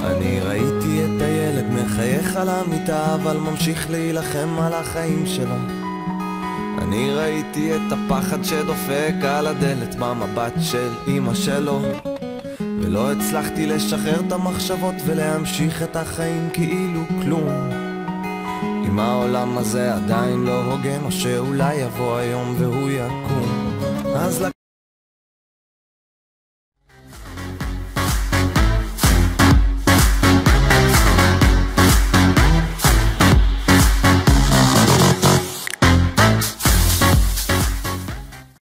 אני ראיתי את הילד מחייך על המיטה, אבל ממשיך להילחם על החיים שלו. אני ראיתי את הפחד שדופק על הדלת במבט של אמא שלו, ולא הצלחתי לשחרר את המחשבות ולהמשיך את החיים כאילו כלום. אם העולם הזה עדיין לא הוגן, או שאולי יבוא היום והוא יקום, אז